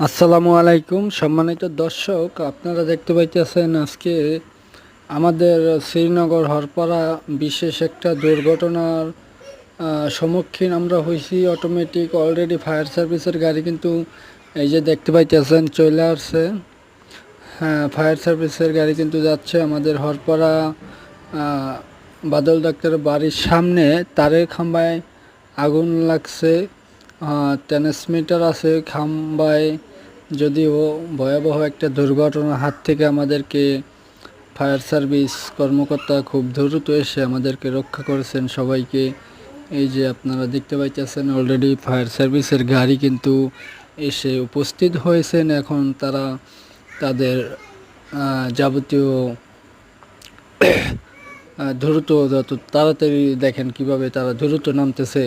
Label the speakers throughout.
Speaker 1: আসসালামু আলাইকুম সম্মানিত দর্শক, আপনারা দেখতে পাইতেছেন আজকে আমাদের শ্রীনগর হরপাড়া বিশেষ একটা দুর্ঘটনার সম্মুখীন আমরা হয়েছি। অটোমেটিক অলরেডি ফায়ার সার্ভিসের গাড়ি কিন্তু এই যে দেখতে পাইতেছেন চলে আসছে। হ্যাঁ, ফায়ার সার্ভিসের গাড়ি কিন্তু যাচ্ছে আমাদের হরপাড়া বাদল ডাক্তারের বাড়ির সামনে। তারের খাম্বায় আগুন লাগছে, ট্রান্সমিটার আছে খাম্বায়। যদিও ভয়াবহ একটা দুর্ঘটনার হাত থেকে আমাদেরকে ফায়ার সার্ভিস কর্মকর্তা খুব দ্রুত এসে আমাদেরকে রক্ষা করেছেন সবাইকে। এই যে আপনারা দেখতে পাইতেছেন অলরেডি ফায়ার সার্ভিসের গাড়ি কিন্তু এসে উপস্থিত হয়েছেন। এখন তারা তাদের যাবতীয় দ্রুত যত তাড়াতাড়ি দেখেন কিভাবে তারা দ্রুত নামতেছে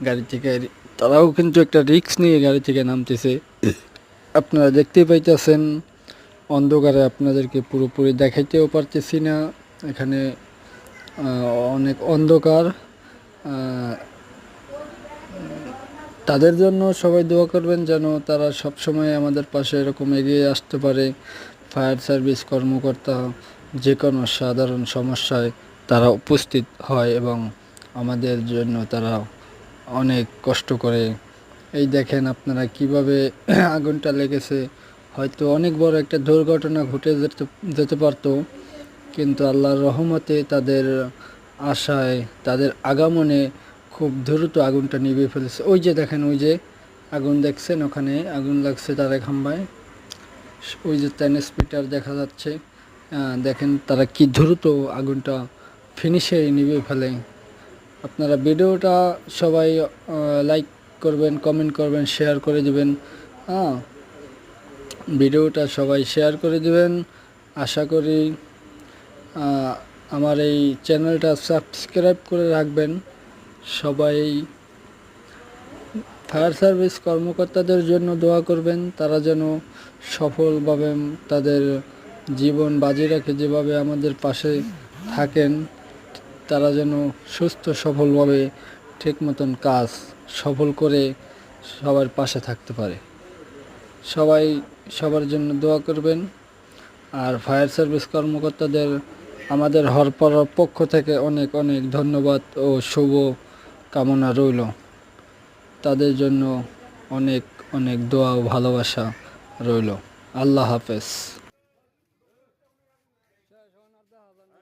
Speaker 1: গাড়ি থেকে। তারাও কিন্তু একটা রিস্ক নিয়ে গাড়ি থেকে নামতেছে। আপনারা দেখতেই পাইতেছেন অন্ধকারে আপনাদেরকে পুরোপুরি দেখাইতেও পারতেছি না, এখানে অনেক অন্ধকার। তাদের জন্য সবাই দোয়া করবেন যেন তারা সব সময় আমাদের পাশে এরকম এগিয়ে আসতে পারে। ফায়ার সার্ভিস কর্মকর্তা যে কোনো সাধারণ সমস্যায় তারা উপস্থিত হয় এবং আমাদের জন্য তারা অনেক কষ্ট করে। এই দেখেন আপনারা কিভাবে আগুনটা লেগেছে। হয়তো অনেক বড় একটা দুর্ঘটনা ঘটে যেতে পারতো, কিন্তু আল্লাহর রহমতে তাদের আশায় তাদের আগমনে খুব দ্রুত আগুনটা নিভিয়ে ফেলেছে। ওই যে দেখেন, ওই যে আগুন দেখছেন, ওখানে আগুন লাগছে তারে খাম্বায়। ওই যে ট্রান্সমিটার দেখা যাচ্ছে, দেখেন তারা কি দ্রুত আগুনটা ফিনিশে নিভিয়ে ফেলে। আপনারা ভিডিওটা সবাই লাইক করবেন, কমেন্ট করবেন, শেয়ার করে দিবেন। ভিডিওটা সবাই শেয়ার করে দিবেন। আশা করি আমার এই চ্যানেলটা সাবস্ক্রাইব করে রাখবেন সবাই। ফায়ার সার্ভিস কর্মকর্তাদের জন্য দোয়া করবেন, তারা যেন সফলভাবে তাদের জীবন বাজি রেখে যেভাবে আমাদের পাশে থাকেন, তারা যেন সুস্থ সফলভাবে ঠিক মতন কাজ সফল করে সবার পাশে থাকতে পারে। সবাই সবার জন্য দোয়া করবেন। আর ফায়ার সার্ভিস কর্মকর্তাদের আমাদের হরপাড়ার পক্ষ থেকে অনেক অনেক ধন্যবাদ ও শুভ কামনা রইল। তাদের জন্য অনেক অনেক দোয়া ও ভালোবাসা রইল। আল্লাহ হাফেজ।